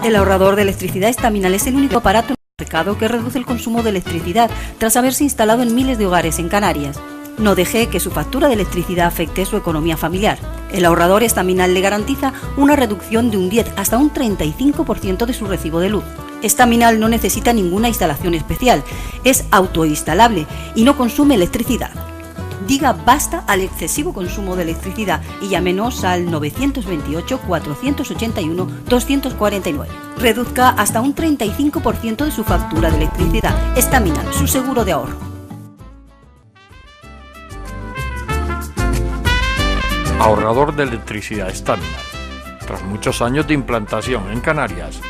El ahorrador de electricidad Estaminal es el único aparato en el mercado que reduce el consumo de electricidad tras haberse instalado en miles de hogares en Canarias. No deje que su factura de electricidad afecte su economía familiar. El ahorrador Estaminal le garantiza una reducción de un 10 hasta un 35% de su recibo de luz. Estaminal no necesita ninguna instalación especial, es autoinstalable y no consume electricidad. Diga basta al excesivo consumo de electricidad y llámenos al 928 481 249. Reduzca hasta un 35% de su factura de electricidad. Estaminal, su seguro de ahorro. Ahorrador de electricidad Estaminal. Tras muchos años de implantación en Canarias,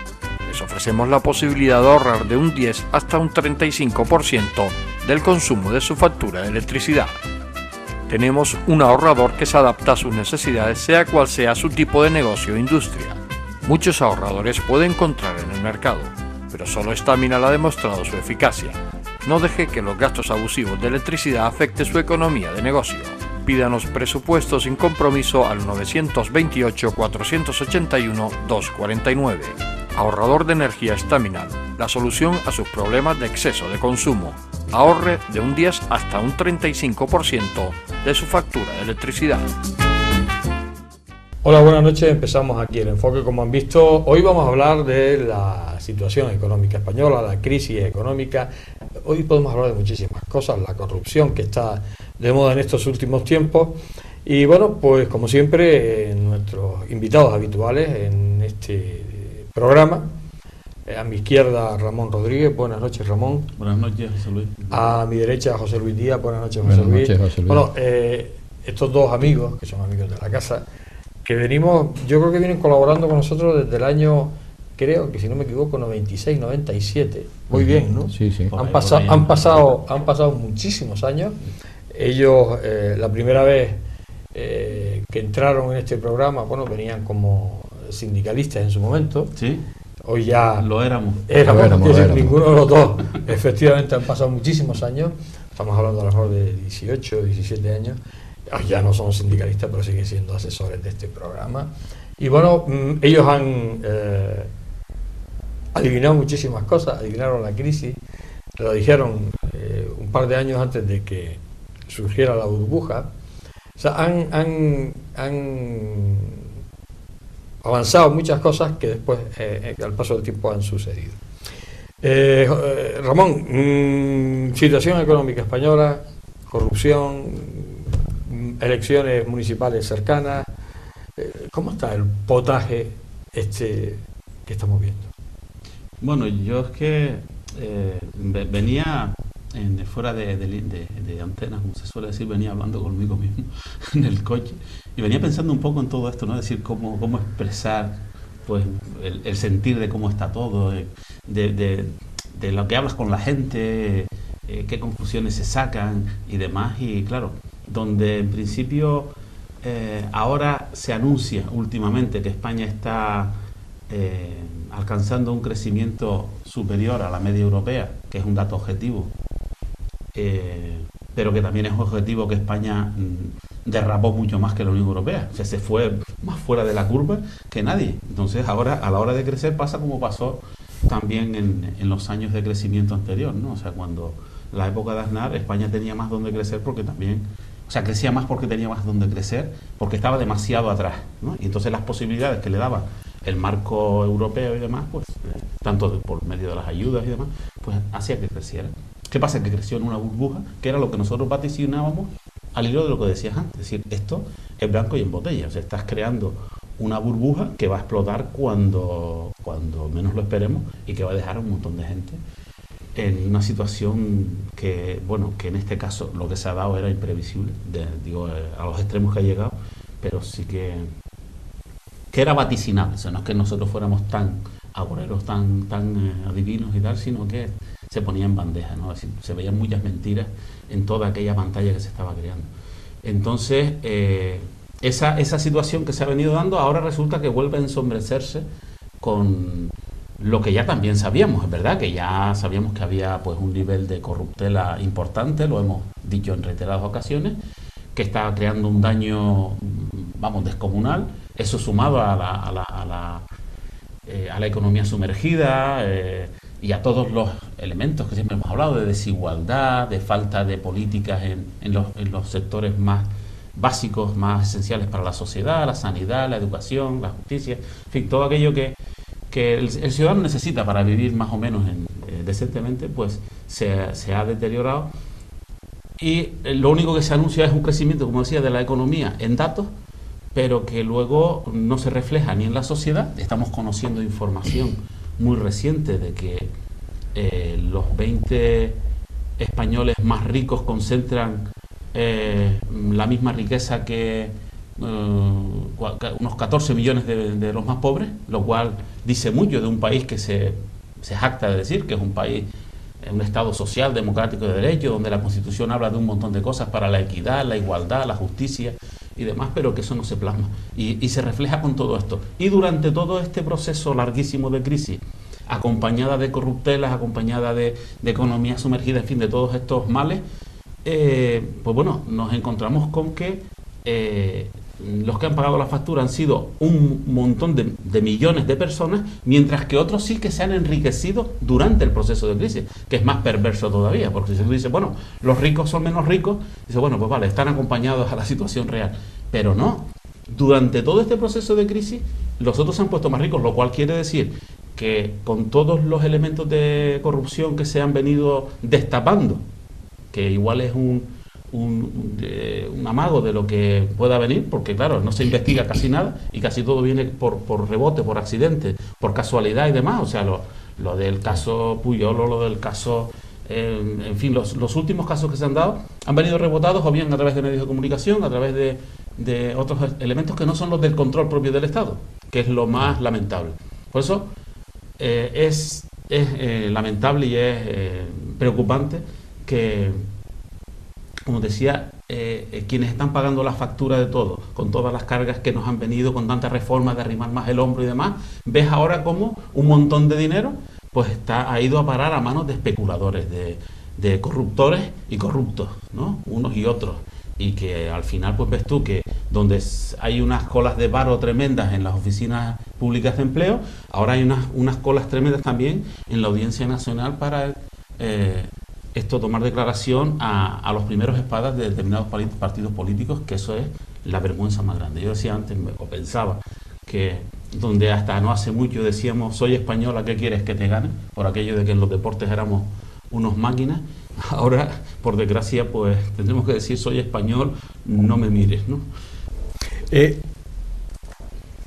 les ofrecemos la posibilidad de ahorrar de un 10 hasta un 35% del consumo de su factura de electricidad. Tenemos un ahorrador que se adapta a sus necesidades, sea cual sea su tipo de negocio o industria. Muchos ahorradores puede encontrar en el mercado, pero solo Estaminal ha demostrado su eficacia. No deje que los gastos abusivos de electricidad afecten su economía de negocio. Pídanos presupuesto sin compromiso al 928 481 249. Ahorrador de energía Estaminal, la solución a sus problemas de exceso de consumo. Ahorre de un 10 hasta un 35% de su factura de electricidad. Hola, buenas noches. Empezamos aquí el enfoque. Como han visto, hoy vamos a hablar de la situación económica española, la crisis económica. Hoy podemos hablar de muchísimas cosas, la corrupción que está de moda en estos últimos tiempos. Y bueno, pues como siempre, nuestros invitados habituales en este programa. A mi izquierda, Ramón Rodríguez. Buenas noches, Ramón. Buenas noches, José Luis. A mi derecha, José Luis Díaz. Buenas noches, José Luis. Buenas noches, José Luis. Bueno, estos dos amigos, que son amigos de la casa, que venimos, yo creo que vienen colaborando con nosotros desde el año, creo que si no me equivoco, 96, 97. Muy bien, ¿no? Sí, sí. Han pasado muchísimos años. Ellos, la primera vez que entraron en este programa, bueno, venían como sindicalistas en su momento. Sí. Hoy ya lo éramos. Ninguno de los dos. Efectivamente han pasado muchísimos años. Estamos hablando a lo mejor de 18, 17 años. Ya no son sindicalistas, pero siguen siendo asesores de este programa. Y bueno, ellos han adivinado muchísimas cosas, adivinaron la crisis, lo dijeron un par de años antes de que surgiera la burbuja. O sea, han avanzado muchas cosas que después, al paso del tiempo, han sucedido. Ramón, situación económica española, corrupción, elecciones municipales cercanas. ¿Cómo está el potaje que estamos viendo? Bueno, yo es que venía fuera de antenas, como se suele decir, venía hablando conmigo mismo en el coche y venía pensando un poco en todo esto, ¿no? Es decir, cómo expresar pues el sentir de cómo está todo, de lo que hablas con la gente, qué conclusiones se sacan y demás. Y claro, donde en principio ahora se anuncia últimamente que España está alcanzando un crecimiento superior a la media europea, que es un dato objetivo, pero que también es objetivo que España derrapó mucho más que la Unión Europea, o sea, se fue más fuera de la curva que nadie. Entonces ahora, a la hora de crecer, pasa como pasó también en los años de crecimiento anterior, ¿no? O sea, cuando la época de Aznar, España tenía más donde crecer porque también, o sea, crecía más porque tenía más donde crecer, porque estaba demasiado atrás, ¿no? Y entonces las posibilidades que le daba el marco europeo y demás, pues, tanto por medio de las ayudas y demás, pues hacía que creciera. ¿Qué pasa? Que creció en una burbuja, que era lo que nosotros vaticinábamos al hilo de lo que decías antes. Es decir, esto es blanco y en botella. O sea, estás creando una burbuja que va a explotar cuando menos lo esperemos y que va a dejar a un montón de gente en una situación que, bueno, que en este caso lo que se ha dado era imprevisible, a los extremos que ha llegado, pero sí que era vaticinable. O sea, no es que nosotros fuéramos tan agoreros, tan adivinos y tal, sino que se ponía en bandeja, ¿no? Es decir, se veían muchas mentiras en toda aquella pantalla que se estaba creando. Entonces, esa situación que se ha venido dando ahora resulta que vuelve a ensombrecerse con lo que ya también sabíamos. Es verdad que ya sabíamos que había pues un nivel de corruptela importante, lo hemos dicho en reiteradas ocasiones, que estaba creando un daño, vamos, descomunal. Eso sumado a a la economía sumergida y a todos los elementos que siempre hemos hablado, de desigualdad, de falta de políticas en los sectores más básicos, más esenciales para la sociedad, la sanidad, la educación, la justicia, en fin, todo aquello que el ciudadano necesita para vivir más o menos decentemente, pues se ha deteriorado. Y lo único que se anuncia es un crecimiento, como decía, de la economía en datos, pero que luego no se refleja ni en la sociedad. Estamos conociendo información muy reciente de que los 20 españoles más ricos concentran la misma riqueza que unos 14 millones de los más pobres, lo cual dice mucho de un país que se jacta de decir que es un país, un Estado social, democrático de derecho, donde la Constitución habla de un montón de cosas para la equidad, la igualdad, la justicia y demás, pero que eso no se plasma y se refleja con todo esto. Y durante todo este proceso larguísimo de crisis, acompañada de corruptelas, acompañada de economía sumergida, en fin, de todos estos males, pues bueno, nos encontramos con que los que han pagado la factura han sido un montón de millones de personas, mientras que otros sí que se han enriquecido durante el proceso de crisis, que es más perverso todavía, porque si se dice, bueno, los ricos son menos ricos, dice, bueno, pues vale, están acompañados a la situación real, pero no, durante todo este proceso de crisis los otros se han puesto más ricos, lo cual quiere decir que con todos los elementos de corrupción que se han venido destapando, que igual es un amago de lo que pueda venir, porque claro, no se investiga casi nada y casi todo viene por rebote, por accidente, por casualidad y demás. O sea, lo del caso Pujol, lo del caso, en fin, los últimos casos que se han dado han venido rebotados o bien a través de medios de comunicación, a través de otros elementos que no son los del control propio del Estado, que es lo más lamentable. Por eso es lamentable y es preocupante que, como decía, quienes están pagando la factura de todo, con todas las cargas que nos han venido, con tantas reformas de arrimar más el hombro y demás, ves ahora cómo un montón de dinero pues ha ido a parar a manos de especuladores, de corruptores y corruptos, ¿no? Unos y otros. Y que al final pues ves tú que donde hay unas colas de paro tremendas en las oficinas públicas de empleo, ahora hay unas colas tremendas también en la Audiencia Nacional para tomar declaración a los primeros espadas de determinados partidos políticos, que eso es la vergüenza más grande. Yo decía antes, o pensaba, que donde hasta no hace mucho decíamos, soy española, ¿qué quieres que te gane? Por aquello de que en los deportes éramos unos máquinas. Ahora, por desgracia, pues tendremos que decir, soy español, no me mires, ¿no?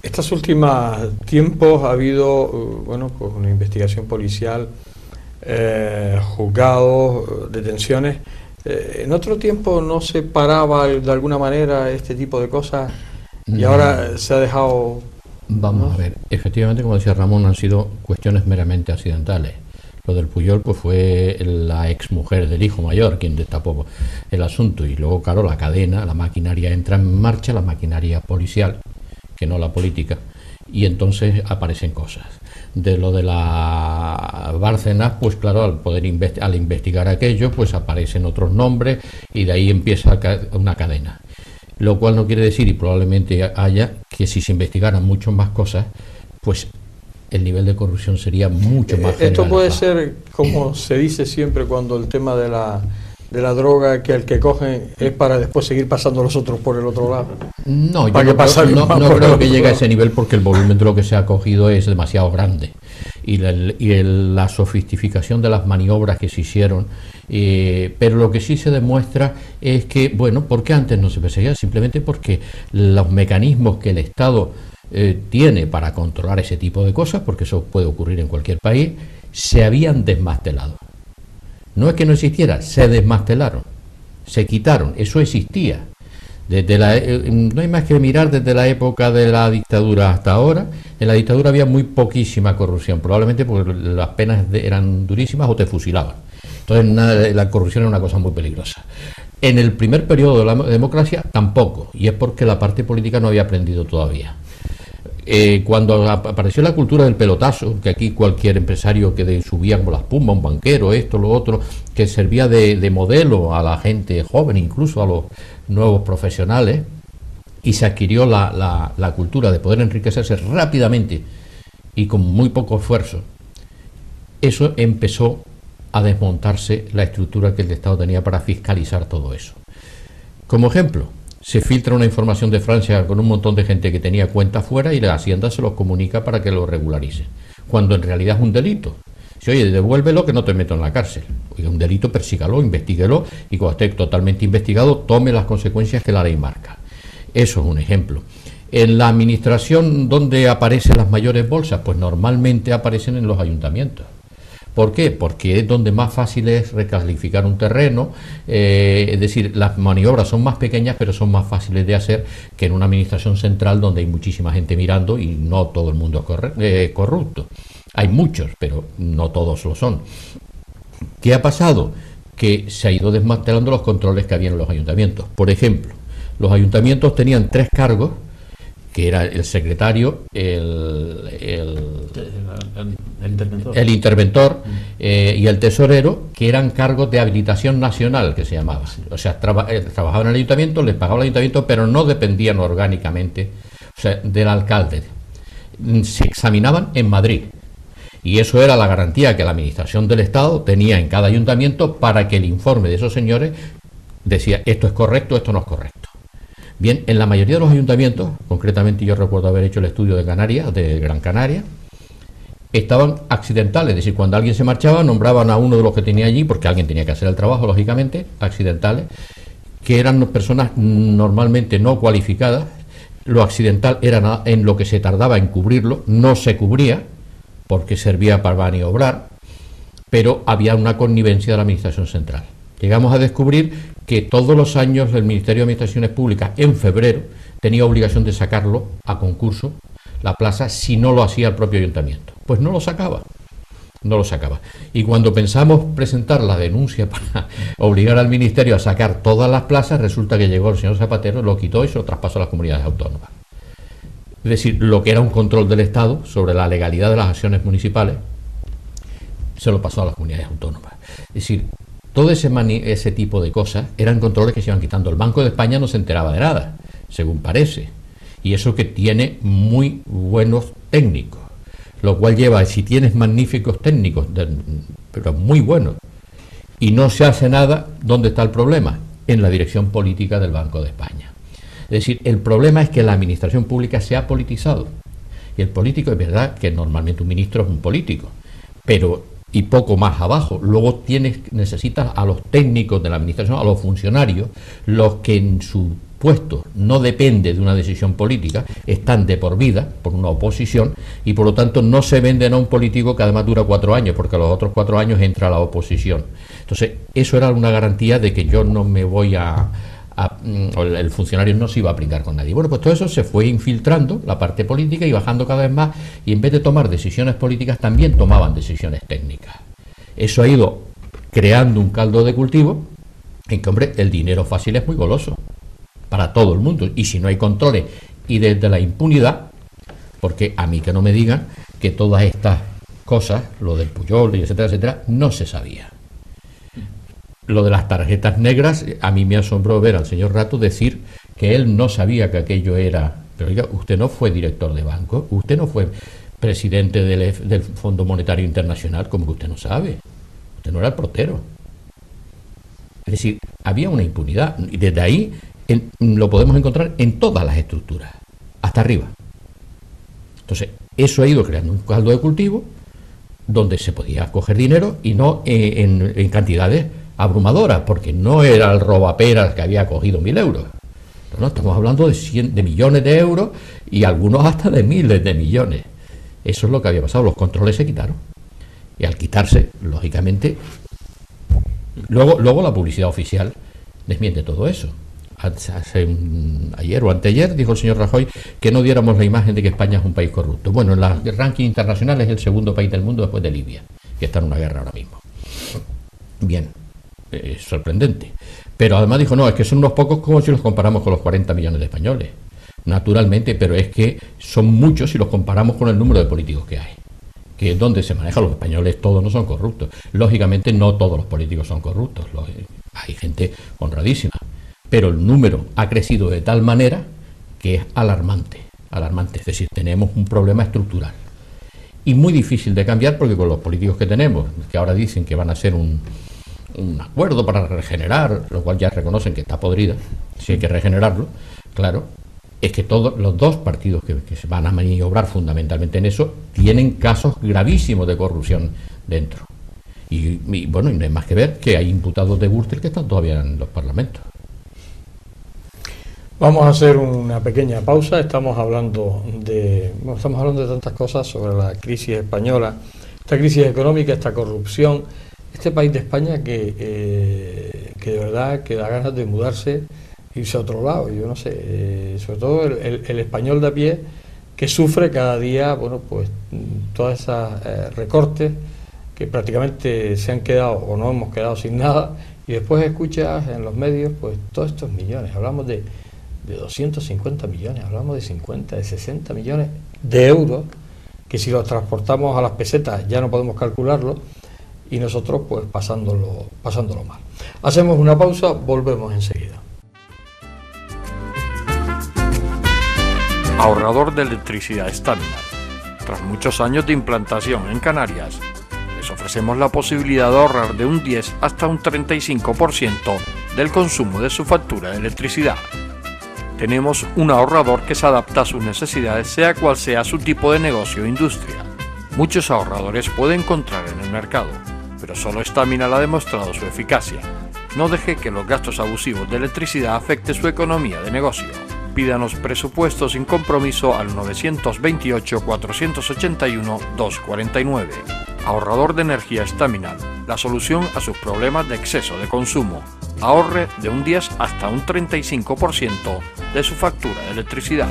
Estos últimos tiempos ha habido, bueno, pues una investigación policial, juzgados, detenciones. En otro tiempo no se paraba de alguna manera este tipo de cosas y ahora se ha dejado... Vamos a ver, efectivamente, como decía Ramón, han sido cuestiones meramente accidentales. Lo del Pujol pues fue la exmujer del hijo mayor quien destapó el asunto, y luego, claro, la cadena, la maquinaria entra en marcha, la maquinaria policial, que no la política, y entonces aparecen cosas. De lo de la Bárcenas, pues claro, al investigar aquello, pues aparecen otros nombres y de ahí empieza una cadena. Lo cual no quiere decir, y probablemente haya, que si se investigaran mucho más cosas, pues el nivel de corrupción sería mucho más generalizado. Esto puede ser, como se dice siempre cuando el tema de la droga, que el que cogen es para después seguir pasando los otros por el otro lado. No, yo no creo que llegue a ese nivel, porque el volumen de lo que se ha cogido es demasiado grande. Y la sofisticación de las maniobras que se hicieron, pero lo que sí se demuestra es que, bueno, ¿por qué antes no se perseguía? Simplemente porque los mecanismos que el Estado tiene para controlar ese tipo de cosas, porque eso puede ocurrir en cualquier país, se habían desmantelado. No es que no existiera, se desmantelaron, se quitaron, eso existía. No hay más que mirar desde la época de la dictadura hasta ahora. En la dictadura había muy poquísima corrupción, probablemente porque las penas eran durísimas o te fusilaban. Entonces la corrupción era una cosa muy peligrosa. En el primer periodo de la democracia tampoco, y es porque la parte política no había aprendido todavía. Cuando apareció la cultura del pelotazo, que aquí cualquier empresario que subía como la espuma, un banquero, esto, lo otro, que servía de modelo a la gente joven, incluso a los nuevos profesionales, y se adquirió la cultura de poder enriquecerse rápidamente y con muy poco esfuerzo, eso empezó a desmontarse la estructura que el Estado tenía para fiscalizar todo eso. Como ejemplo, se filtra una información de Francia con un montón de gente que tenía cuentas fuera y la Hacienda se los comunica para que lo regularicen, cuando en realidad es un delito. Si, oye, devuélvelo que no te meto en la cárcel. Oye, un delito, persígalo, investíguelo y cuando esté totalmente investigado tome las consecuencias que la ley marca. Eso es un ejemplo. En la administración, ¿dónde aparecen las mayores bolsas? Pues normalmente aparecen en los ayuntamientos. ¿Por qué? Porque es donde más fácil es recalificar un terreno, es decir, las maniobras son más pequeñas pero son más fáciles de hacer que en una administración central donde hay muchísima gente mirando y no todo el mundo es corrupto. Hay muchos, pero no todos lo son. ¿Qué ha pasado? Que se ha ido desmantelando los controles que había en los ayuntamientos. Por ejemplo, los ayuntamientos tenían 3 cargos, que era el secretario, el interventor y el tesorero, que eran cargos de habilitación nacional, que se llamaba. O sea, trabajaban en el ayuntamiento, les pagaba el ayuntamiento, pero no dependían orgánicamente, o sea, del alcalde. Se examinaban en Madrid. Y eso era la garantía que la administración del Estado tenía en cada ayuntamiento para que el informe de esos señores decía esto es correcto, esto no es correcto. Bien, en la mayoría de los ayuntamientos, concretamente yo recuerdo haber hecho el estudio de Canarias, de Gran Canaria, estaban accidentales, es decir, cuando alguien se marchaba nombraban a uno de los que tenía allí, porque alguien tenía que hacer el trabajo, lógicamente, accidentales, que eran personas normalmente no cualificadas. Lo accidental era en lo que se tardaba en cubrirlo, no se cubría, porque servía para maniobrar, pero había una connivencia de la Administración Central. Llegamos a descubrir que todos los años el Ministerio de Administraciones Públicas, en febrero, tenía obligación de sacarlo a concurso, la plaza, si no lo hacía el propio ayuntamiento. Pues no lo sacaba. Y cuando pensamos presentar la denuncia para obligar al Ministerio a sacar todas las plazas, resulta que llegó el señor Zapatero, lo quitó y se lo traspasó a las comunidades autónomas. Es decir, lo que era un control del Estado sobre la legalidad de las acciones municipales, se lo pasó a las comunidades autónomas. Es decir, todo ese tipo de cosas eran controles que se iban quitando. El Banco de España no se enteraba de nada, según parece. Y eso que tiene muy buenos técnicos, lo cual lleva, si tienes magníficos técnicos, pero muy buenos, y no se hace nada, ¿dónde está el problema? En la dirección política del Banco de España. Es decir, el problema es que la administración pública se ha politizado. Y el político, es verdad que normalmente un ministro es un político, pero y poco más abajo. Luego necesitas a los técnicos de la administración, a los funcionarios, los que en su puesto no depende de una decisión política, están de por vida por una oposición y por lo tanto no se venden a un político que además dura 4 años, porque a los otros 4 años entra la oposición. Entonces, eso era una garantía de que yo no me voy el funcionario no se iba a pringar con nadie. Bueno, pues todo eso se fue infiltrando, la parte política, y bajando cada vez más, y en vez de tomar decisiones políticas también tomaban decisiones técnicas. Eso ha ido creando un caldo de cultivo en que, hombre, el dinero fácil es muy goloso para todo el mundo, y si no hay controles y desde la impunidad, porque a mí que no me digan que todas estas cosas, lo del Pujol y etcétera, etcétera, no se sabía. Lo de las tarjetas negras, a mí me asombró ver al señor Rato decir que él no sabía que aquello era... Pero oiga, usted no fue director de banco, usted no fue presidente del Fondo Monetario Internacional, como que usted no sabe. Usted no era el portero. Es decir, había una impunidad, y desde ahí lo podemos encontrar en todas las estructuras, hasta arriba. Entonces, eso ha ido creando un caldo de cultivo donde se podía coger dinero y no en cantidades abrumadoras, porque no era el robaperas que había cogido 1.000 euros. No, estamos hablando de millones de euros y algunos hasta de miles de millones. Eso es lo que había pasado, los controles se quitaron. Y al quitarse, lógicamente, luego la publicidad oficial desmiente todo eso. Ayer o anteayer dijo el señor Rajoy que no diéramos la imagen de que España es un país corrupto. Bueno, en el ranking internacional es el segundo país del mundo después de Libia, que está en una guerra ahora mismo. Bien, es sorprendente. Pero además dijo, no, es que son unos pocos como si los comparamos con los 40 millones de españoles. Naturalmente, pero es que son muchos si los comparamos con el número de políticos que hay. Que es donde se manejan los españoles, todos no son corruptos. Lógicamente no todos los políticos son corruptos, hay gente honradísima. Pero el número ha crecido de tal manera que es alarmante. Es decir, tenemos un problema estructural. y muy difícil de cambiar, porque con los políticos que tenemos, que ahora dicen que van a hacer un acuerdo para regenerar, lo cual ya reconocen que está podrida, si hay que regenerarlo, claro, es que todos los dos partidos que se van a maniobrar fundamentalmente en eso tienen casos gravísimos de corrupción dentro. Y bueno, y no hay más que ver que hay imputados de Gürtel que están todavía en los parlamentos. Vamos a hacer una pequeña pausa. Estamos hablando de tantas cosas sobre la crisis española, esta crisis económica, esta corrupción, este país de España que de verdad que da ganas de mudarse, irse a otro lado. Yo no sé, sobre todo el español de a pie que sufre cada día, bueno, pues todas esas recortes que prácticamente se han quedado o no hemos quedado sin nada, y después escuchas en los medios pues todos estos millones. Hablamos de 250 millones, hablamos de 50, de 60 millones de euros, que si los transportamos a las pesetas ya no podemos calcularlo, y nosotros pues pasándolo mal. Hacemos una pausa, volvemos enseguida. Ahorrador de electricidad Staminar. Tras muchos años de implantación en Canarias, les ofrecemos la posibilidad de ahorrar de un 10 hasta un 35% del consumo de su factura de electricidad. Tenemos un ahorrador que se adapta a sus necesidades, sea cual sea su tipo de negocio o industria. Muchos ahorradores puede encontrar en el mercado, pero solo Staminar ha demostrado su eficacia. No deje que los gastos abusivos de electricidad afecten su economía de negocio. Pídanos presupuesto sin compromiso al 921-481-249. Ahorrador de energía Staminar, la solución a sus problemas de exceso de consumo. Ahorre de un 10 hasta un 35% de su factura de electricidad.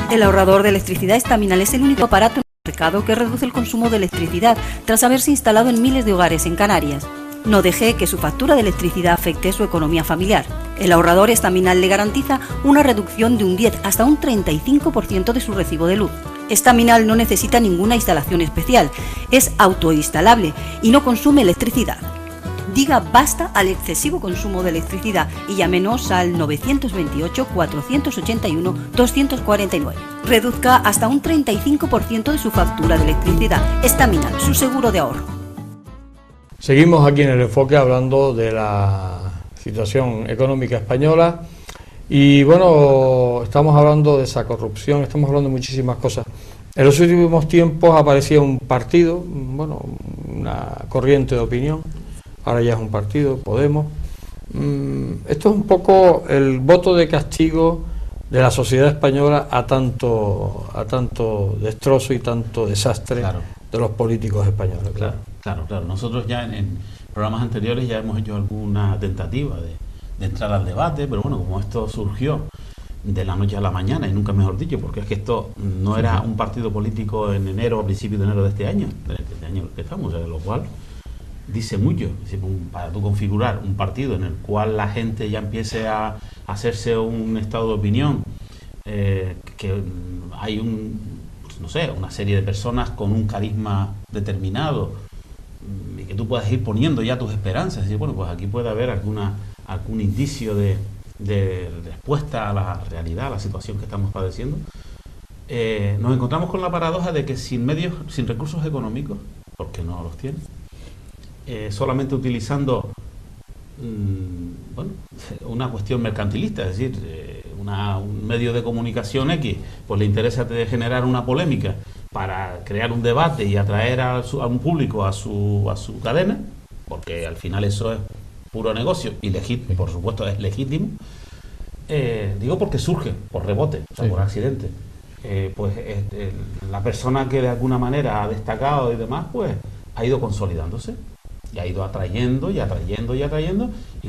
El ahorrador de electricidad Staminar es el único aparato en el mercado que reduce el consumo de electricidad tras haberse instalado en miles de hogares en Canarias. No deje que su factura de electricidad afecte su economía familiar. El ahorrador Staminar le garantiza una reducción de un 10 hasta un 35% de su recibo de luz. Staminar no necesita ninguna instalación especial, es autoinstalable y no consume electricidad. Diga basta al excesivo consumo de electricidad y llámenos al 928-481-249. Reduzca hasta un 35% de su factura de electricidad. Staminar, su seguro de ahorro. Seguimos aquí en el enfoque hablando de la situación económica española y bueno, estamos hablando de esa corrupción, estamos hablando de muchísimas cosas. En los últimos tiempos aparecía un partido, bueno, una corriente de opinión, ahora ya es un partido, Podemos. Esto es un poco el voto de castigo de la sociedad española a tanto destrozo y tanto desastre, claro, de los políticos españoles. Claro. Nosotros ya en programas anteriores ya hemos hecho alguna tentativa de entrar al debate, pero bueno, como esto surgió de la noche a la mañana, y nunca mejor dicho, porque es que esto no era un partido político en enero, a principios de enero de este año que estamos, lo cual dice mucho. Para tú configurar un partido en el cual la gente ya empiece a hacerse un estado de opinión, que hay una serie de personas con un carisma determinado, y que tú puedas ir poniendo ya tus esperanzas, y decir, bueno, pues aquí puede haber algún indicio de respuesta a la realidad, a la situación que estamos padeciendo. Nos encontramos con la paradoja de que sin recursos económicos, porque no los tiene, solamente utilizando una cuestión mercantilista, es decir, un medio de comunicación X, pues le interesa generar una polémica para crear un debate y atraer a un público a su cadena, porque al final eso es puro negocio y por supuesto es legítimo. Digo porque surge por rebote, o sea, por accidente. La persona que de alguna manera ha destacado y demás, pues ha ido consolidándose y ha ido atrayendo, y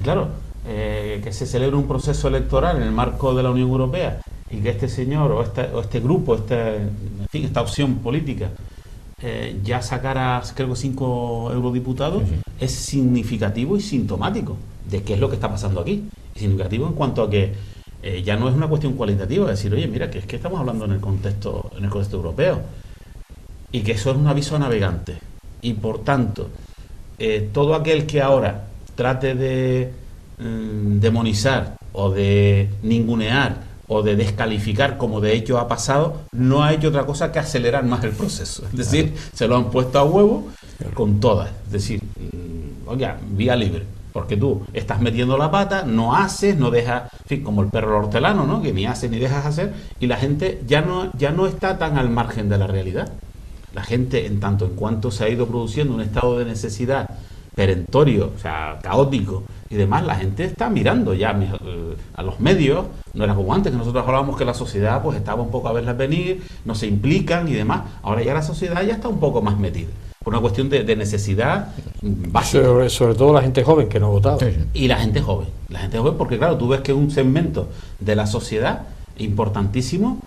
claro, que se celebre un proceso electoral en el marco de la Unión Europea y que este señor o este grupo, esta opción política ya sacara, creo que 5 eurodiputados, es significativo y sintomático de qué es lo que está pasando aquí. Significativo en cuanto a que ya no es una cuestión cualitativa, es decir, oye, mira, que es que estamos hablando en el contexto europeo, y que eso es un aviso a navegantes. y por tanto todo aquel que ahora trate de demonizar o de ningunear o de descalificar, como de hecho ha pasado, no ha hecho otra cosa que acelerar más el proceso. Es decir, se lo han puesto a huevo con todas. Es decir, oiga, vía libre. Porque tú estás metiendo la pata, no haces, no dejas, en fin, como el perro hortelano, ¿no? Que ni haces ni dejas hacer, y la gente ya no está tan al margen de la realidad. La gente, en tanto en cuanto se ha ido produciendo un estado de necesidad perentorio, o sea, caótico y demás, la gente está mirando ya a los medios. No era como antes, que nosotros hablábamos que la sociedad pues estaba un poco a verlas venir, no se implican y demás. Ahora ya la sociedad ya está un poco más metida, por una cuestión de necesidad básica. Sobre todo la gente joven que no votaba. Y la gente joven, porque claro, tú ves que un segmento de la sociedad importantísimo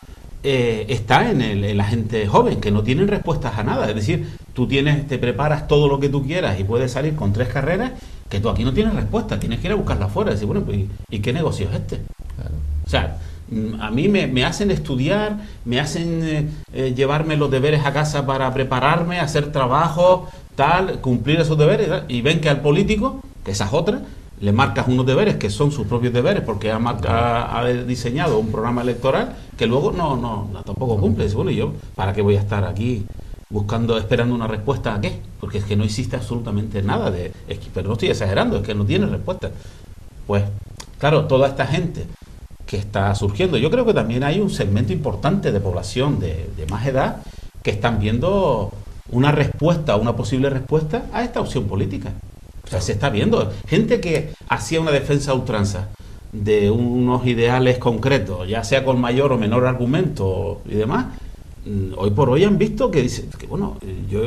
está en la gente joven, que no tienen respuestas a nada. Es decir, tú te preparas todo lo que tú quieras y puedes salir con 3 carreras que tú aquí no tienes respuesta, tienes que ir a buscarla afuera. Decir, bueno, ¿y qué negocio es este? Claro. O sea, a mí me hacen estudiar, me hacen llevarme los deberes a casa para prepararme, hacer trabajo, tal, cumplir esos deberes, tal, y ven que al político, que esa es otra, le marcas unos deberes que son sus propios deberes porque ha diseñado un programa electoral que luego no tampoco cumple. Dice, bueno, ¿y yo para qué voy a estar aquí esperando una respuesta a qué? Porque es que no existe absolutamente nada pero no estoy exagerando, es que no tiene respuesta. Pues, claro, toda esta gente que está surgiendo, yo creo que también hay un segmento importante de población de más edad que están viendo una posible respuesta a esta opción política. O sea, se está viendo gente que hacía una defensa a ultranza de unos ideales concretos, ya sea con mayor o menor argumento y demás. Hoy por hoy han visto que dicen que, bueno, yo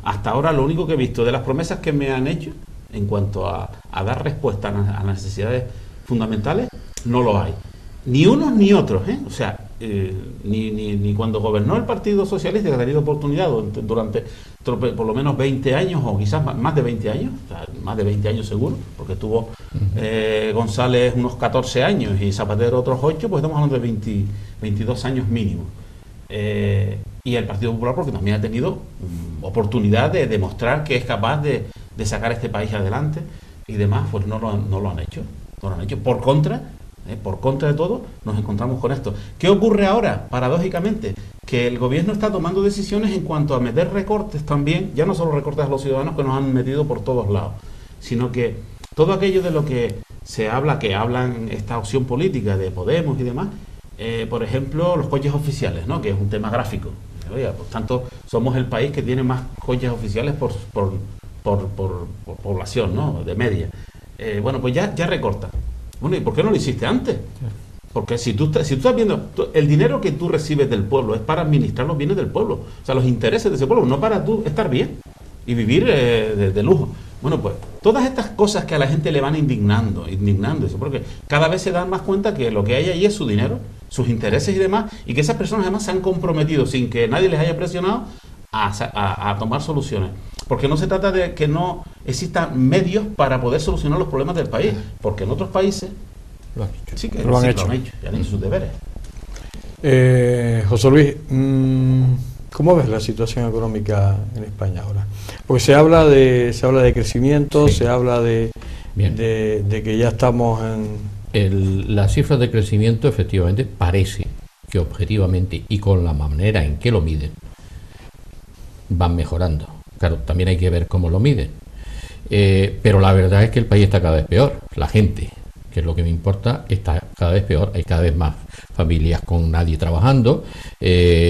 hasta ahora lo único que he visto de las promesas que me han hecho en cuanto a dar respuesta a las necesidades fundamentales, no lo hay. Ni unos ni otros, ¿eh? O sea, ni cuando gobernó el Partido Socialista, que ha tenido oportunidad durante por lo menos 20 años, o quizás más de 20 años, o sea, más de 20 años seguro, porque tuvo González unos 14 años y Zapatero otros 8, pues estamos hablando de 22 años mínimo. Y el Partido Popular porque también ha tenido oportunidad de demostrar que es capaz de sacar este país adelante y demás, pues no lo han hecho. Por contra de todo, nos encontramos con esto. ¿Qué ocurre ahora? Paradójicamente, que el gobierno está tomando decisiones en cuanto a meter recortes también, ya no solo recortes a los ciudadanos que nos han metido por todos lados, sino que todo aquello de lo que se habla, que hablan esta opción política de Podemos y demás, por ejemplo, los coches oficiales, ¿no? Que es un tema gráfico. Oiga, por tanto, somos el país que tiene más coches oficiales por población, ¿no? De media. Bueno, pues ya recorta. Bueno, ¿y por qué no lo hiciste antes? Porque si tú estás viendo, el dinero que tú recibes del pueblo es para administrar los bienes del pueblo, o sea, los intereses de ese pueblo, no para tú estar bien y vivir de lujo. Bueno, pues todas estas cosas que a la gente le van indignando, porque cada vez se dan más cuenta que lo que hay ahí es su dinero, sus intereses y demás, y que esas personas además se han comprometido sin que nadie les haya presionado a tomar soluciones. Porque no se trata de que no existan medios para poder solucionar los problemas del país, porque en otros países lo han hecho, ya han hecho sus deberes. José Luis, ¿cómo ves la situación económica en España ahora? Porque se habla de crecimiento, sí. Se habla de que ya estamos en... Las cifras de crecimiento efectivamente parece que objetivamente y con la manera en que lo miden van mejorando. Claro, también hay que ver cómo lo miden. Pero la verdad es que el país está cada vez peor. La gente, que es lo que me importa, está cada vez peor. Hay cada vez más familias con nadie trabajando,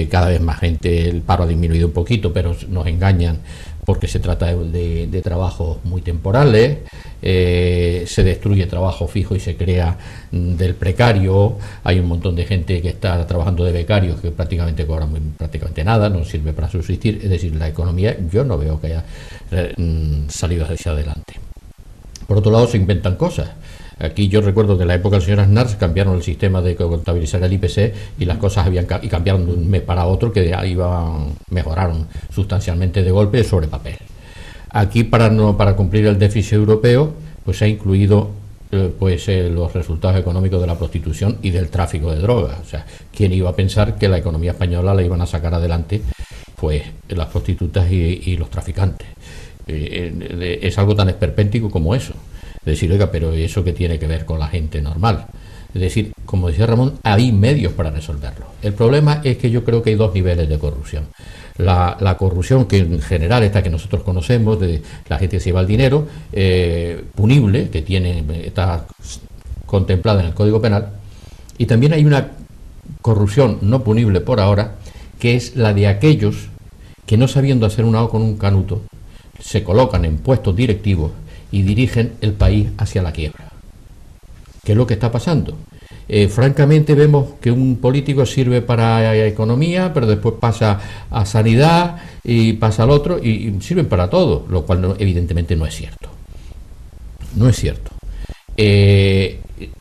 cada vez más gente, el paro ha disminuido un poquito, pero nos engañan porque se trata de trabajos muy temporales, se destruye trabajo fijo y se crea del precario. Hay un montón de gente que está trabajando de becarios que prácticamente cobran prácticamente nada, no sirve para subsistir. Es decir, la economía yo no veo que haya salido hacia adelante. Por otro lado, se inventan cosas. Aquí yo recuerdo que en la época del señor Aznar cambiaron el sistema de contabilizar el IPC y las cosas cambiaron de un mes para otro, que mejoraron sustancialmente de golpe sobre papel. Aquí para cumplir el déficit europeo, pues se ha incluido los resultados económicos de la prostitución y del tráfico de drogas. O sea, ¿quién iba a pensar que la economía española la iban a sacar adelante Pues las prostitutas y los traficantes. Es algo tan esperpéntico como eso. Es decir, oiga, pero ¿eso qué tiene que ver con la gente normal? Es decir, como decía Ramón, hay medios para resolverlo. El problema es que yo creo que hay dos niveles de corrupción. La corrupción que en general, esta que nosotros conocemos, de la gente que se lleva el dinero, punible, que está contemplada en el Código Penal, y también hay una corrupción no punible por ahora, que es la de aquellos que, no sabiendo hacer un O con un canuto, se colocan en puestos directivos y dirigen el país hacia la quiebra. ¿Qué es lo que está pasando? Francamente vemos que un político sirve para economía, pero después pasa a sanidad y pasa al otro y sirven para todo, lo cual evidentemente no es cierto. No es cierto.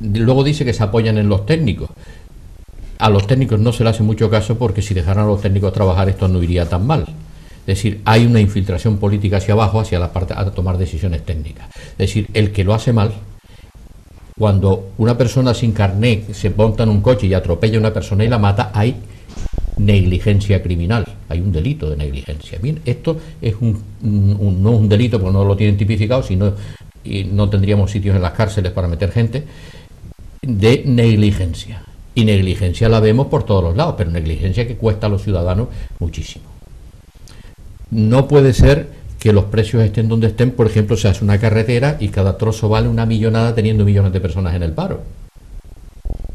Luego dice que se apoyan en los técnicos. A los técnicos no se le hace mucho caso, porque si dejaran a los técnicos trabajar esto no iría tan mal. Es decir, hay una infiltración política hacia abajo, hacia la parte a tomar decisiones técnicas. Es decir, el que lo hace mal, cuando una persona sin carnet se monta en un coche y atropella a una persona y la mata, hay negligencia criminal, hay un delito de negligencia. Bien, esto es no un delito porque no lo tienen tipificado, sino y no tendríamos sitios en las cárceles para meter gente, de negligencia. Y negligencia la vemos por todos los lados, pero negligencia que cuesta a los ciudadanos muchísimo. No puede ser que los precios estén donde estén. Por ejemplo, se hace una carretera y cada trozo vale una millonada, teniendo millones de personas en el paro.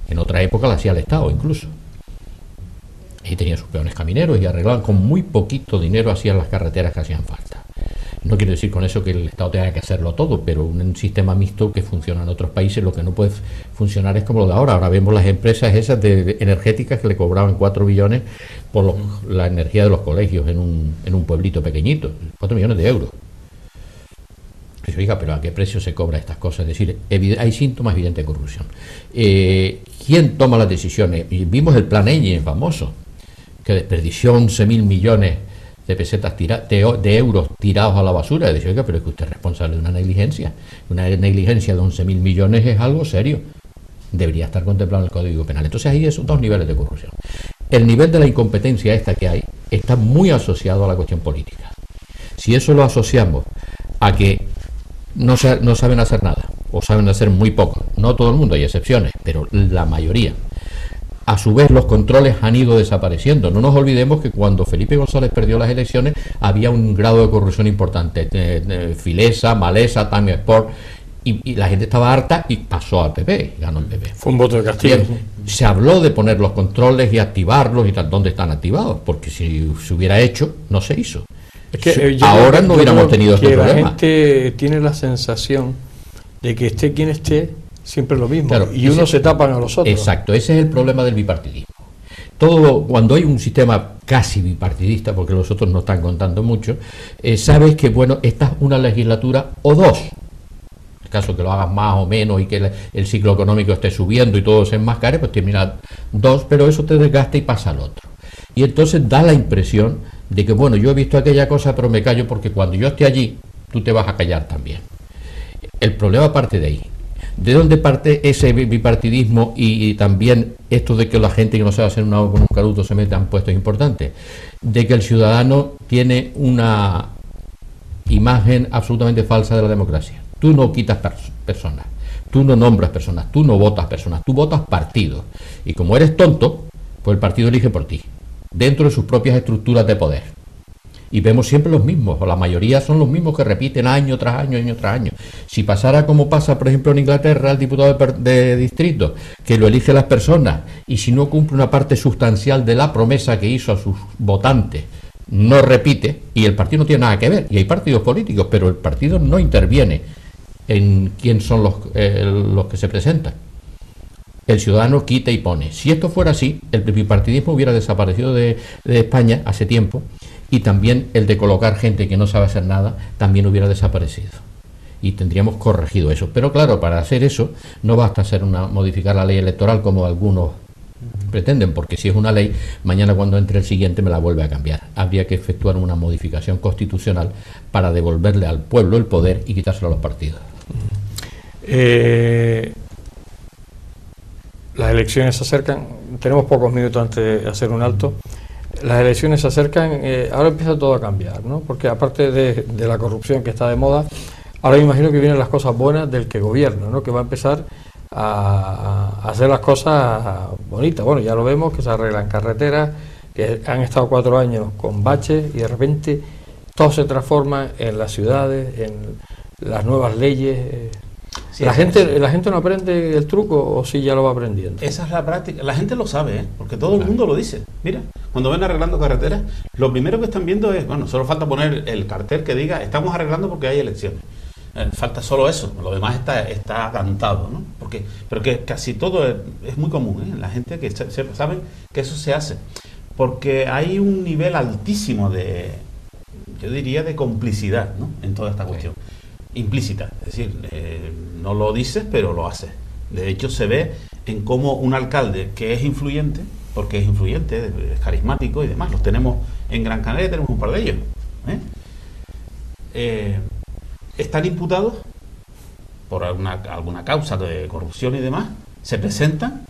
En otra época la hacía el Estado incluso. Y tenía sus peones camineros y arreglaban con muy poquito dinero, hacían las carreteras que hacían falta. No quiero decir con eso que el Estado tenga que hacerlo todo, pero un sistema mixto que funciona en otros países, lo que no puede funcionar es como lo de ahora. Ahora vemos las empresas esas energéticas que le cobraban 4 billones por la energía de los colegios en un pueblito pequeñito, 4 millones de euros. Pues, oiga, pero ¿a qué precio se cobra estas cosas? Es decir, hay síntomas evidentes de corrupción. ¿Quién toma las decisiones? Vimos el plan Eñe famoso, que desperdició 11.000 millones de pesetas de euros tirados a la basura. Y dice, oiga, pero es que usted es responsable de una negligencia. Una negligencia de 11.000 millones es algo serio. Debería estar contemplado en el Código Penal. Entonces hay esos dos niveles de corrupción. El nivel de la incompetencia esta que hay está muy asociado a la cuestión política. Si eso lo asociamos a que no saben hacer nada, o saben hacer muy poco, no todo el mundo, hay excepciones, pero la mayoría. A su vez, los controles han ido desapareciendo. No nos olvidemos que cuando Felipe González perdió las elecciones había un grado de corrupción importante. Filesa, Malesa, Time Sport, y la gente estaba harta y pasó al PP, ganó el PP. Fue un voto de castigo. Bien, se habló de poner los controles y activarlos y tal. ¿Dónde están activados? Porque si se hubiera hecho, no se hizo. Es que ahora no hubiéramos tenido este problema. La gente tiene la sensación de que esté quien esté, siempre lo mismo, claro, y unos se tapan a los otros. Exacto, ese es el problema del bipartidismo. Cuando hay un sistema casi bipartidista, porque los otros no están contando mucho, sabes que, bueno, esta es una legislatura o dos. En caso que lo hagas más o menos y que el ciclo económico esté subiendo y todo se enmascare, pues termina dos, pero eso te desgasta y pasa al otro. Y entonces da la impresión de que, bueno, yo he visto aquella cosa, pero me callo porque cuando yo esté allí, tú te vas a callar también. El problema parte de ahí. ¿De dónde parte ese bipartidismo y también esto de que la gente que no sabe hacer con un canuto se meta en puestos importantes? De que el ciudadano tiene una imagen absolutamente falsa de la democracia. Tú no quitas personas, tú no nombras personas, tú no votas personas, tú votas partidos. Y como eres tonto, pues el partido elige por ti, dentro de sus propias estructuras de poder. Y vemos siempre los mismos, o la mayoría son los mismos que repiten año tras año, año tras año. Si pasara como pasa, por ejemplo, en Inglaterra, el diputado de distrito, que lo elige las personas, y si no cumple una parte sustancial de la promesa que hizo a sus votantes, no repite, y el partido no tiene nada que ver. Y hay partidos políticos, pero el partido no interviene en quién son los que se presentan. El ciudadano quita y pone. Si esto fuera así, el bipartidismo hubiera desaparecido de España hace tiempo, y también el de colocar gente que no sabe hacer nada también hubiera desaparecido. Y tendríamos corregido eso. Pero claro, para hacer eso no basta modificar la ley electoral como algunos pretenden, porque si es una ley, mañana cuando entre el siguiente me la vuelve a cambiar. Habría que efectuar una modificación constitucional para devolverle al pueblo el poder y quitárselo a los partidos. Las elecciones se acercan, tenemos pocos minutos antes de hacer un alto. las elecciones se acercan, ahora empieza todo a cambiar, ¿no? Porque aparte de la corrupción que está de moda, ahora me imagino que vienen las cosas buenas del que gobierna, ¿no? Que va a empezar a hacer las cosas bonitas. Bueno, ya lo vemos, que se arreglan carreteras, que han estado 4 años con baches y de repente todo se transforma en las ciudades, en las nuevas leyes. Sí, la gente no aprende el truco, o sí ya lo va aprendiendo. Esa es la práctica. La gente lo sabe, porque todo el mundo lo dice. Mira, cuando ven arreglando carreteras, lo primero que están viendo es, bueno, solo falta poner el cartel que diga estamos arreglando porque hay elecciones. Falta solo eso, lo demás está cantado, ¿no? Pero que casi todo es muy común, ¿eh? La gente que sabe que eso se hace, porque hay un nivel altísimo yo diría, de complicidad, ¿no? En toda esta cuestión. Implícita, es decir, no lo dices, pero lo haces. De hecho, se ve en cómo un alcalde que es influyente, porque es influyente, es carismático y demás, los tenemos en Gran Canaria, tenemos un par de ellos, están imputados por alguna causa de corrupción y demás, se presentan,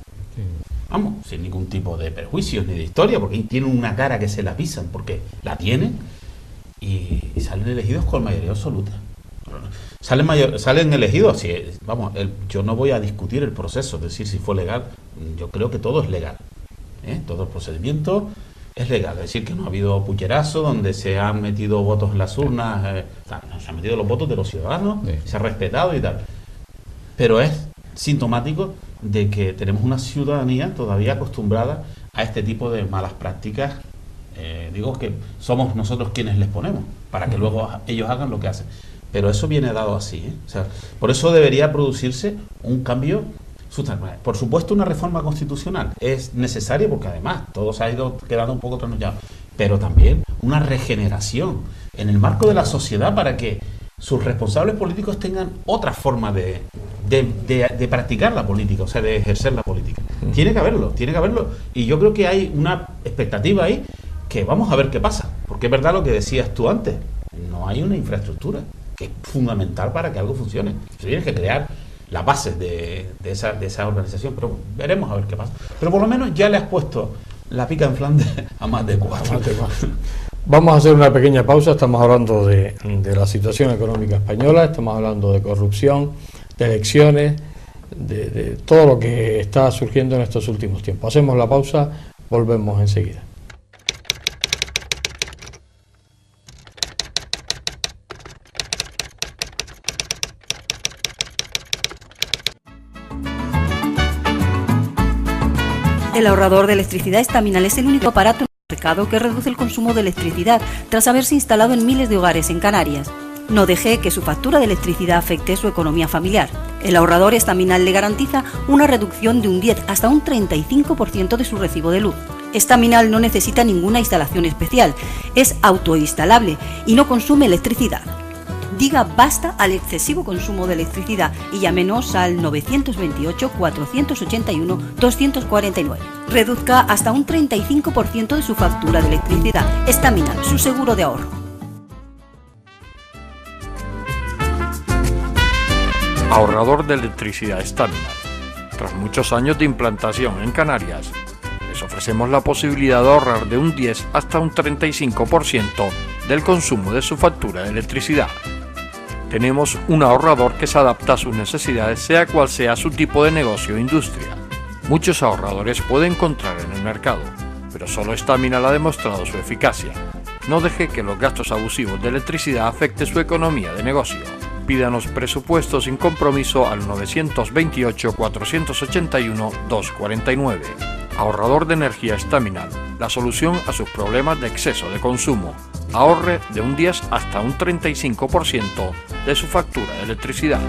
vamos, sin ningún tipo de perjuicios ni de historia, porque tienen una cara que se la pisan, porque la tienen, y salen elegidos con mayoría absoluta. Salen elegidos, sí, vamos, yo no voy a discutir el proceso, es decir, si fue legal, yo creo que todo es legal, todo el procedimiento es legal, es decir, que no ha habido pucherazo donde se han metido votos en las urnas, se han metido los votos de los ciudadanos, se ha respetado y tal, pero es sintomático de que tenemos una ciudadanía todavía acostumbrada a este tipo de malas prácticas. Digo que somos nosotros quienes les ponemos para que luego ellos hagan lo que hacen, pero eso viene dado así, O sea, por eso debería producirse un cambio sustancial. Por supuesto, una reforma constitucional es necesaria, porque además todo se ha ido quedando un poco trasnochado, pero también una regeneración en el marco de la sociedad para que sus responsables políticos tengan otra forma de practicar la política, o sea, de ejercer la política. Tiene que haberlo, y yo creo que hay una expectativa ahí que vamos a ver qué pasa, porque es verdad lo que decías tú antes, no hay una infraestructura que es fundamental para que algo funcione. Tienes que crear las bases de esa organización, pero veremos a ver qué pasa. Pero por lo menos ya le has puesto la pica en Flandes a más de 4. Vamos a hacer una pequeña pausa. Estamos hablando de la situación económica española, estamos hablando de corrupción, de elecciones, de todo lo que está surgiendo en estos últimos tiempos. Hacemos la pausa, volvemos enseguida. El ahorrador de electricidad Estaminal es el único aparato en el mercado que reduce el consumo de electricidad tras haberse instalado en miles de hogares en Canarias. No deje que su factura de electricidad afecte su economía familiar. El ahorrador Estaminal le garantiza una reducción de un 10 hasta un 35% de su recibo de luz. Estaminal no necesita ninguna instalación especial, es autoinstalable y no consume electricidad. Diga basta al excesivo consumo de electricidad y llámenos al 928-481-249. Reduzca hasta un 35% de su factura de electricidad. Estaminal, su seguro de ahorro. Ahorrador de electricidad Estaminal. Tras muchos años de implantación en Canarias, les ofrecemos la posibilidad de ahorrar de un 10 hasta un 35% del consumo de su factura de electricidad. Tenemos un ahorrador que se adapta a sus necesidades, sea cual sea su tipo de negocio o industria. Muchos ahorradores puede encontrar en el mercado, pero solo Estaminal ha demostrado su eficacia. No deje que los gastos abusivos de electricidad afecten su economía de negocio. Pídanos presupuesto sin compromiso al 928-481-249. Ahorrador de energía Estaminal, la solución a sus problemas de exceso de consumo. Ahorre de un 10 hasta un 35% de su factura de electricidad.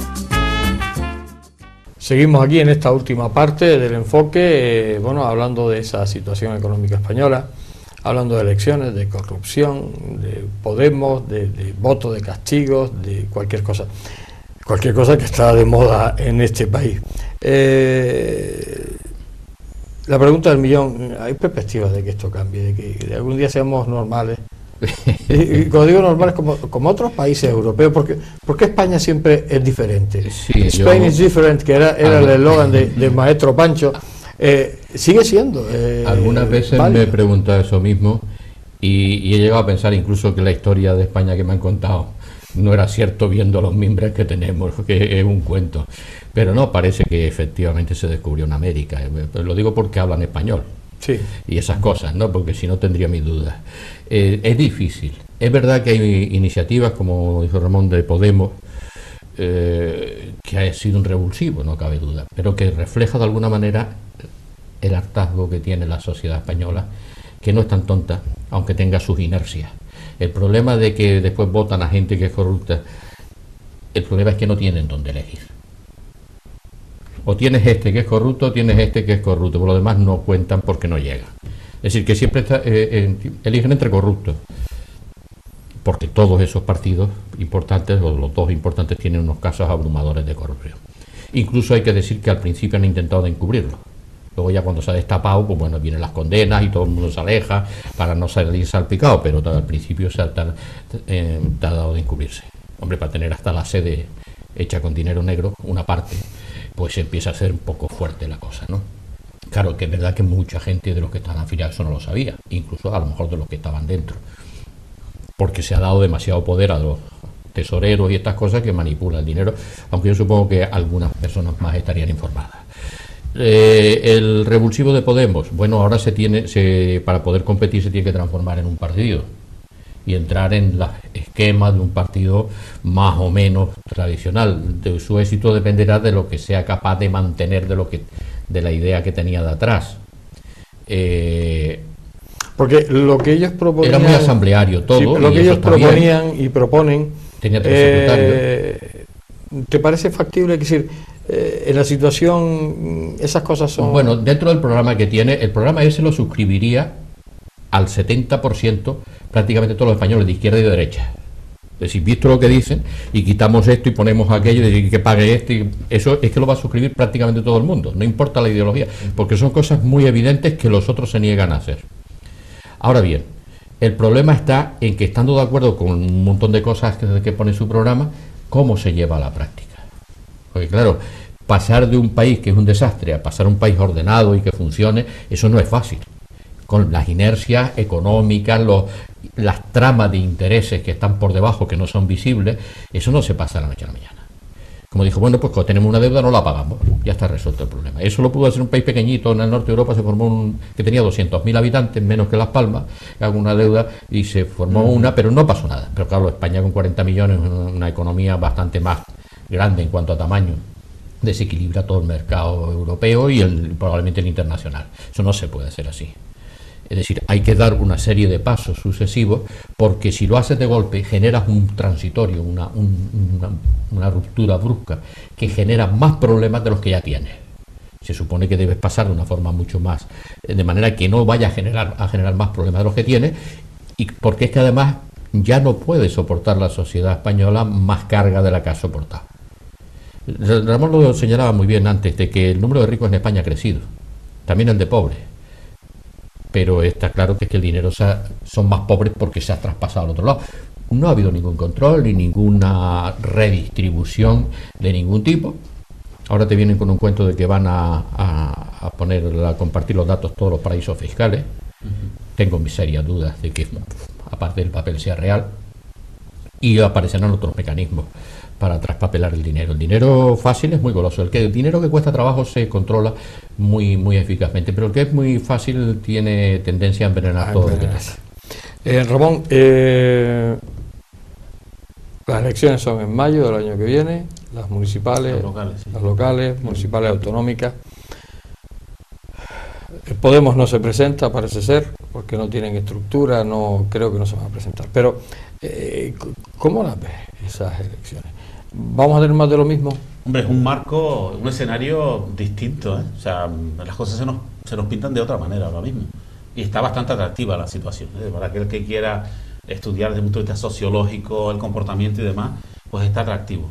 Seguimos aquí en esta última parte del enfoque, hablando de esa situación económica española, hablando de elecciones, de corrupción, de Podemos, de voto de castigos, de cualquier cosa que está de moda en este país. La pregunta del millón, ¿hay perspectivas de que esto cambie, de que de algún día seamos normales? Y cuando digo normales, como otros países europeos, porque España siempre es diferente. Sí, Spain is different, que era el eslogan del maestro Pancho, sigue siendo algunas veces válido. Me he preguntado eso mismo, Y he llegado a pensar incluso que la historia de España que me han contado no era cierto viendo los mimbres que tenemos, que es un cuento. Pero no, parece que efectivamente se descubrió en América. Lo digo porque hablan español. Sí. Y esas cosas, ¿no? Porque si no tendría mis dudas. Es difícil. Es verdad que hay iniciativas, como dijo Ramón, de Podemos, que ha sido un revulsivo, no cabe duda, pero que refleja de alguna manera el hartazgo que tiene la sociedad española, que no es tan tonta, aunque tenga sus inercias. El problema de que después votan a gente que es corrupta, el problema es que no tienen dónde elegir. O tienes este que es corrupto, o tienes este que es corrupto, por lo demás no cuentan porque no llegan. Es decir, que siempre eligen entre corruptos, porque todos esos partidos importantes, o los dos importantes, tienen unos casos abrumadores de corrupción. Incluso hay que decir que al principio han intentado de encubrirlo. Luego ya cuando se ha destapado, pues bueno, vienen las condenas y todo el mundo se aleja para no salir salpicado, pero al principio se ha tratado de encubrirse. Hombre, para tener hasta la sede hecha con dinero negro, una parte, pues empieza a ser un poco fuerte la cosa, ¿no? Claro que es verdad que mucha gente de los que están afiliados eso no lo sabía, incluso a lo mejor de los que estaban dentro, porque se ha dado demasiado poder a los tesoreros y estas cosas que manipulan el dinero, aunque yo supongo que algunas personas más estarían informadas. El revulsivo de Podemos, bueno, ahora para poder competir se tiene que transformar en un partido y entrar en los esquemas de un partido más o menos tradicional. De su éxito dependerá de lo que sea capaz de mantener de la idea que tenía de atrás. Porque lo que ellos proponían... Era muy asambleario todo. Sí, lo que ellos proponían y proponen... Tenía tres secretarios. ¿Te parece factible? Es decir, en la situación esas cosas son... Bueno, dentro del programa que tiene, el programa ese lo suscribiría al 70% prácticamente todos los españoles de izquierda y de derecha. Es decir, visto lo que dicen, y quitamos esto y ponemos aquello, y que pague esto, y eso es que lo va a suscribir prácticamente todo el mundo, no importa la ideología, porque son cosas muy evidentes que los otros se niegan a hacer. Ahora bien, el problema está en que, estando de acuerdo con un montón de cosas que pone su programa, ¿cómo se lleva a la práctica? Porque claro, pasar de un país que es un desastre a pasar a un país ordenado y que funcione, eso no es fácil. Con las inercias económicas, las tramas de intereses que están por debajo, que no son visibles, eso no se pasa de la noche a la mañana. Como dijo, bueno, pues cuando tenemos una deuda no la pagamos, ya está resuelto el problema. Eso lo pudo hacer un país pequeñito en el norte de Europa, se formó que tenía 200.000 habitantes, menos que Las Palmas, alguna deuda, y se formó una, pero no pasó nada. Pero claro, España con 40 millones, una economía bastante más grande en cuanto a tamaño, desequilibra todo el mercado europeo y probablemente el internacional. Eso no se puede hacer así. Es decir, hay que dar una serie de pasos sucesivos, porque si lo haces de golpe generas un transitorio, una ruptura brusca que genera más problemas de los que ya tienes. Se supone que debes pasar de una forma mucho más, de manera que no vaya a generar más problemas de los que tienes, y porque es que además ya no puede soportar la sociedad española más carga de la que ha soportado. Ramón lo señalaba muy bien antes, de que el número de ricos en España ha crecido, también el de pobres. Pero está claro que es que el dinero son más pobres porque se ha traspasado al otro lado. No ha habido ningún control ni ninguna redistribución de ningún tipo. Ahora te vienen con un cuento de que van a compartir los datos todos los paraísos fiscales. Tengo mis serias dudas de que, aparte del papel, sea real. Y aparecerán otros mecanismos para traspapelar el dinero. El dinero fácil es muy goloso. El dinero que cuesta trabajo se controla muy, muy eficazmente, pero el que es muy fácil tiene tendencia a envenenar todo lo que toca. Ramón, las elecciones son en mayo del año que viene, las municipales, las locales, municipales, autonómicas. Podemos no se presenta, parece ser, porque no tienen estructura, no creo que no se van a presentar. Pero, ¿cómo las ves esas elecciones? ¿Vamos a tener más de lo mismo? Hombre, es un marco, un escenario distinto, ¿eh? O sea, las cosas se nos pintan de otra manera ahora mismo. Y está bastante atractiva la situación, ¿eh? Para aquel que quiera estudiar desde el punto de vista sociológico, el comportamiento y demás, pues está atractivo.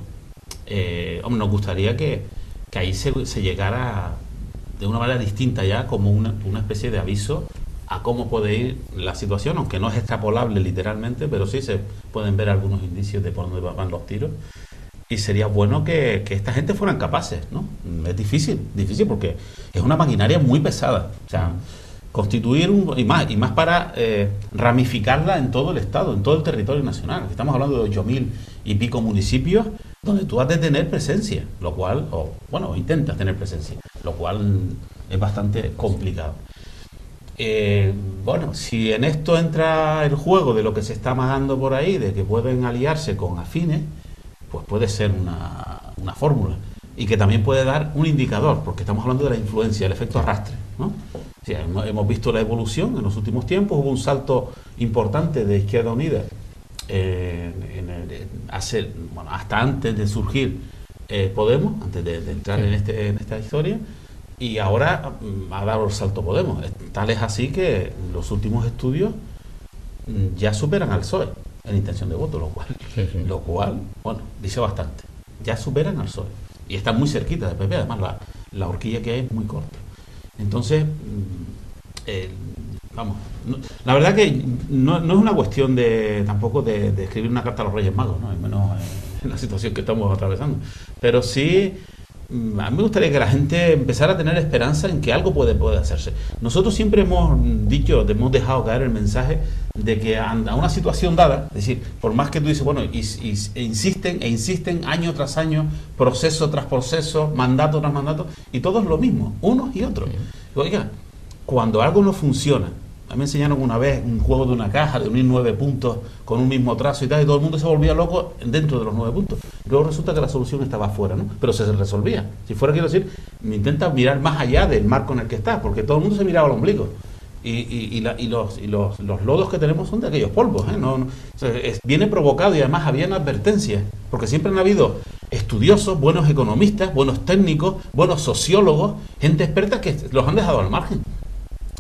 Hombre, nos gustaría que ahí se llegara de una manera distinta ya, como una especie de aviso a cómo puede ir la situación, aunque no es extrapolable literalmente, pero sí se pueden ver algunos indicios de por dónde van los tiros. Y sería bueno que esta gente fueran capaces, ¿no? Es difícil porque es una maquinaria muy pesada. O sea, constituir y más para ramificarla en todo el Estado, en todo el territorio nacional. Estamos hablando de 8.000 y pico municipios donde tú has de tener presencia, lo cual, o intentas tener presencia, lo cual es bastante complicado. Si en esto entra el juego de lo que se está amagando por ahí, de que pueden aliarse con afines, pues puede ser una fórmula, y que también puede dar un indicador, porque estamos hablando de la influencia, el efecto arrastre, ¿no? O sea, hemos visto la evolución en los últimos tiempos. Hubo un salto importante de Izquierda Unida hasta antes de surgir Podemos, antes de entrar en esta historia, y ahora ha dado el salto Podemos. Tal es así que los últimos estudios ya superan al PSOE en intención de voto, lo cual dice bastante. Ya superan al PSOE y están muy cerquita del PP. Además la horquilla que hay es muy corta. Entonces, la verdad que no es una cuestión tampoco de escribir una carta a los Reyes Magos, ¿no? Al menos en la situación que estamos atravesando. Pero sí, a mí me gustaría que la gente empezara a tener esperanza en que algo puede hacerse. Nosotros siempre hemos dejado caer el mensaje de que a una situación dada, es decir, por más que tú dices, insisten año tras año, proceso tras proceso, mandato tras mandato, y todo es lo mismo, unos y otros. Oiga, cuando algo no funciona, a mí me enseñaron una vez un juego de una caja, de unir 9 puntos con un mismo trazo y tal, y todo el mundo se volvía loco dentro de los 9 puntos. Luego resulta que la solución estaba afuera, ¿no? Pero se resolvía. Si fuera, quiero decir, me intenta mirar más allá del marco en el que está, porque todo el mundo se miraba al ombligo. Y los lodos que tenemos son de aquellos polvos, ¿eh? Viene provocado, y además habían advertencias, porque siempre han habido estudiosos, buenos economistas, buenos técnicos, buenos sociólogos, gente experta que los han dejado al margen.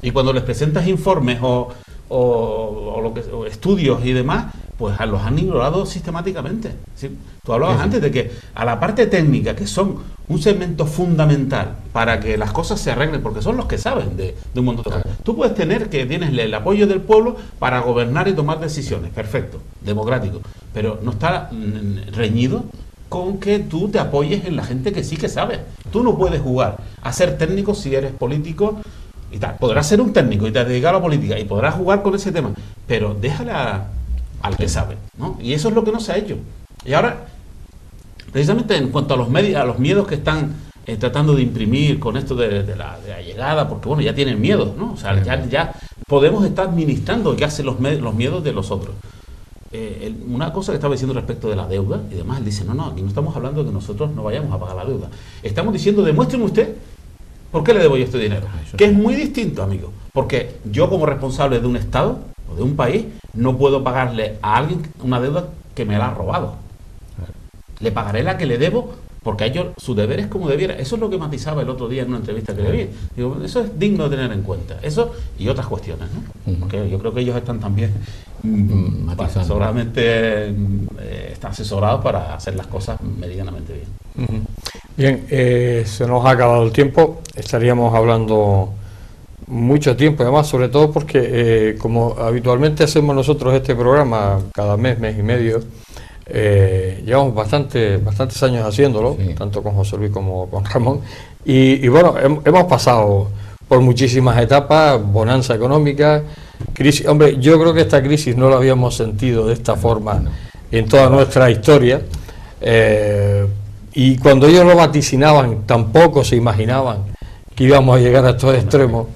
Y cuando les presentas informes o estudios y demás, pues los han ignorado sistemáticamente. ¿Sí? Tú hablabas antes de que a la parte técnica, que son un segmento fundamental para que las cosas se arreglen, porque son los que saben de un montón de cosas. Tú puedes tienes el apoyo del pueblo para gobernar y tomar decisiones, perfecto, democrático, pero no está reñido con que tú te apoyes en la gente que sí que sabe. Tú no puedes jugar a ser técnico si eres político y tal. Podrás ser un técnico y te dedicas a la política y podrás jugar con ese tema, pero déjala al que sabe, ¿no? Y eso es lo que no se ha hecho. Y ahora, precisamente en cuanto a los miedos que están tratando de imprimir con esto de la llegada, porque ya tienen miedo, ¿no? O sea, ya Podemos estar administrando qué hacen los miedos de los otros. Una cosa que estaba diciendo respecto de la deuda y demás, él dice, no, aquí no estamos hablando de que nosotros no vayamos a pagar la deuda. Estamos diciendo, demuéstreme usted por qué le debo yo este dinero. Que es muy distinto, amigo. Porque yo, como responsable de un Estado o de un país, no puedo pagarle a alguien una deuda que me la ha robado. Le pagaré la que le debo porque a ellos su deber es como debiera. Eso es lo que matizaba el otro día en una entrevista que le vi. Digo, eso es digno de tener en cuenta. Eso y otras cuestiones, ¿no? Porque yo creo que ellos están también seguramente están asesorados para hacer las cosas medianamente bien. Bien, se nos ha acabado el tiempo. Estaríamos hablando mucho tiempo, además, sobre todo porque como habitualmente hacemos nosotros este programa cada mes y medio, llevamos bastantes años haciéndolo, tanto con José Luis como con Ramón, y bueno, hemos pasado por muchísimas etapas, bonanza económica, crisis. Hombre, yo creo que esta crisis no la habíamos sentido de esta forma en toda nuestra historia, y cuando ellos lo vaticinaban tampoco se imaginaban que íbamos a llegar a estos extremos.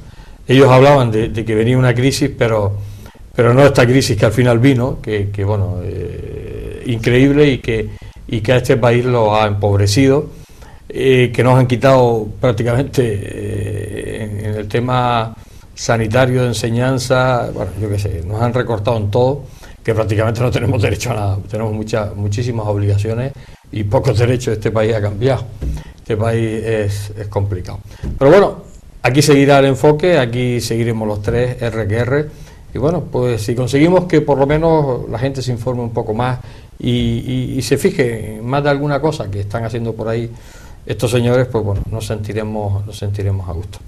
Ellos hablaban de que venía una crisis, pero no esta crisis que al final vino, que bueno, increíble, y que a este país lo ha empobrecido, que nos han quitado prácticamente en el tema sanitario, de enseñanza, bueno, yo qué sé, nos han recortado en todo, que prácticamente no tenemos derecho a nada, tenemos muchísimas obligaciones y pocos derechos. Este país ha cambiado, este país es complicado. Pero bueno, aquí seguirá el enfoque, aquí seguiremos los tres, R que R, y bueno, pues si conseguimos que por lo menos la gente se informe un poco más y se fije en más de alguna cosa que están haciendo por ahí estos señores, pues bueno, nos sentiremos a gusto.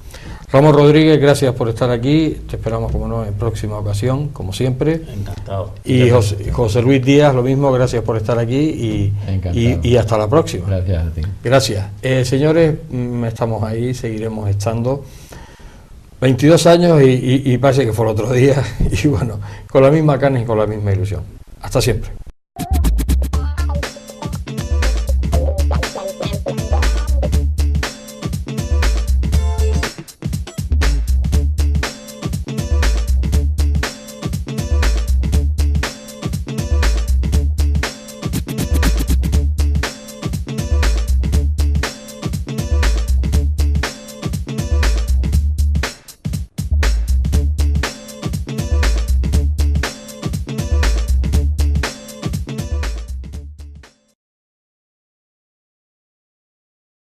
Ramón Rodríguez, gracias por estar aquí, te esperamos como no en próxima ocasión, como siempre. Encantado. Y José Luis Díaz, lo mismo, gracias por estar aquí y hasta la próxima. Gracias a ti. Gracias. Señores, estamos ahí, seguiremos estando. 22 años y parece que fue el otro día, y bueno, con la misma carne y con la misma ilusión. Hasta siempre.